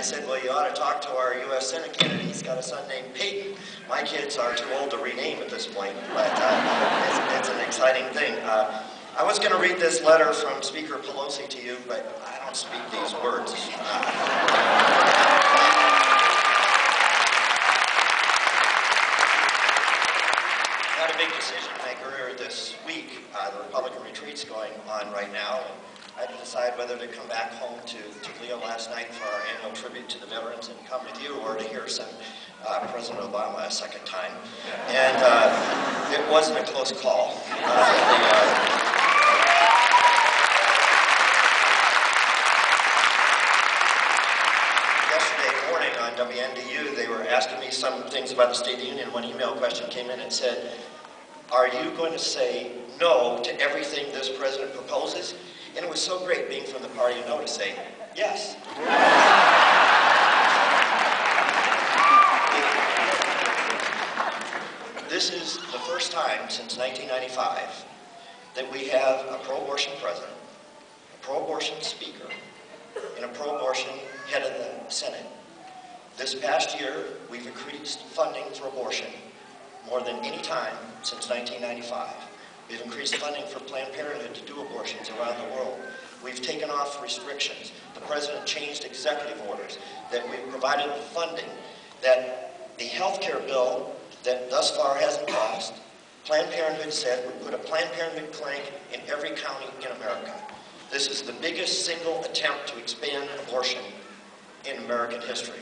said, well, you ought to talk to our U.S. Senate candidate. He's got a son named Peyton. My kids are too old to rename at this point, but it's an exciting thing. I was going to read this letter from Speaker Pelosi to you, but I don't speak these words. I had a big decision to make earlier this week. The Republican retreat's going on right now, and I had to decide whether to come back home to Leo last night for our annual tribute to the veterans and come with you, or to hear some President Obama a second time. And it wasn't a close call. Yesterday morning on WNDU, they were asking me some things about the State of the Union. One email question came in and said, are you going to say no to everything this president proposes? And it was so great being from the party of no to say, yes. This is the first time since 1995 that we have a pro-abortion president, a pro-abortion speaker, and a pro-abortion head of the Senate. This past year, we've increased funding for abortion more than any time since 1995. We've increased funding for Planned Parenthood to do abortions around the world. We've taken off restrictions. The president changed executive orders, that we've provided funding, that the health care bill that thus far hasn't passed, Planned Parenthood said would put a Planned Parenthood clinic in every county in America. This is the biggest single attempt to expand abortion in American history.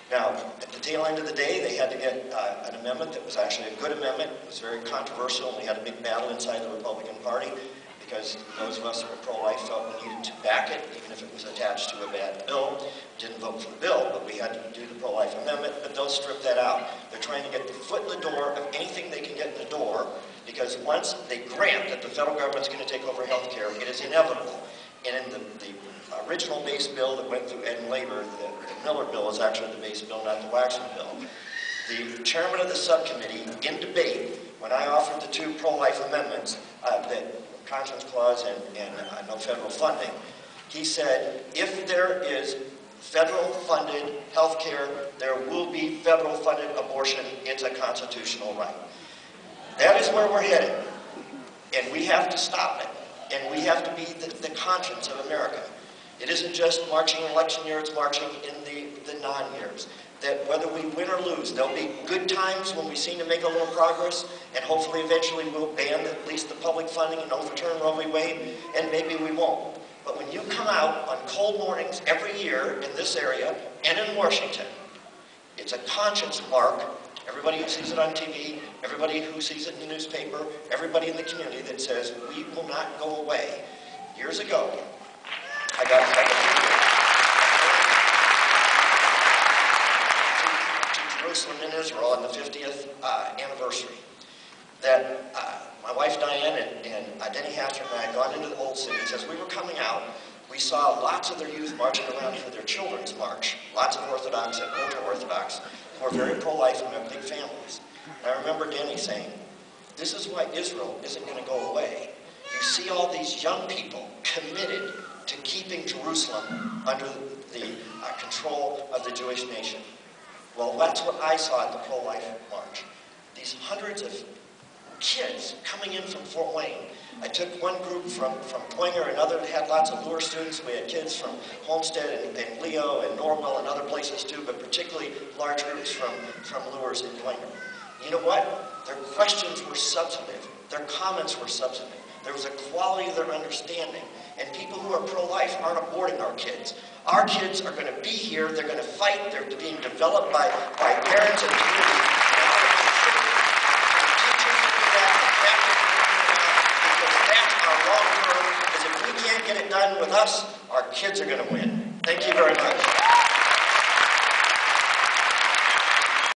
Now, at the tail end of the day, they had to get an amendment that was actually a good amendment. It was very controversial, and we had a big battle inside the Republican Party because those of us who were pro-life felt we needed to back it, even if it was attached to a bad bill. Didn't vote for the bill, but we had to do the pro-life amendment, but they'll strip that out. They're trying to get the foot in the door of anything they can get in the door, because once they grant that the federal government's going to take over health care, it is inevitable. And in the original base bill that went through Ed and Labor, the Miller bill is actually the base bill, not the Waxman bill. The chairman of the subcommittee, in debate, when I offered the two pro-life amendments, that conscience clause and no federal funding, he said, if there is federal funded health care, there will be federal funded abortion. It's a constitutional right. That is where we're headed. And we have to stop it. And we have to be the conscience of America. It isn't just marching in election year, it's marching in the non-years. That whether we win or lose, there'll be good times when we seem to make a little progress, and hopefully eventually we'll ban at least the public funding and overturn Roe v. Wade, and maybe we won't. But when you come out on cold mornings every year in this area and in Washington, it's a conscience mark. Everybody who sees it on TV, everybody who sees it in the newspaper, everybody in the community that says, we will not go away. Years ago, I got to Jerusalem in Israel on the 50th anniversary. That my wife Diane and Denny Hatcher and I had gone into the Old City. As we were coming out, we saw lots of their youth marching around for their children's march. Lots of Orthodox and ultra-Orthodox who are very pro-life and have big families. And I remember Denny saying, this is why Israel isn't going to go away. You see all these young people committed to keeping Jerusalem under the control of the Jewish nation. Well, that's what I saw at the pro-life march. These hundreds of kids coming in from Fort Wayne. I took one group from Poinger, another that had lots of Lure students. We had kids from Homestead and Leo and Norwell and other places too, but particularly large groups from Lures and Poinger. You know what? Their questions were substantive. Their comments were substantive. There was a quality of their understanding. And people who are pro-life aren't aborting our kids. Our kids are going to be here. They're going to fight. They're being developed by parents and communities. Get it done with us, our kids are going to win. Thank you very much.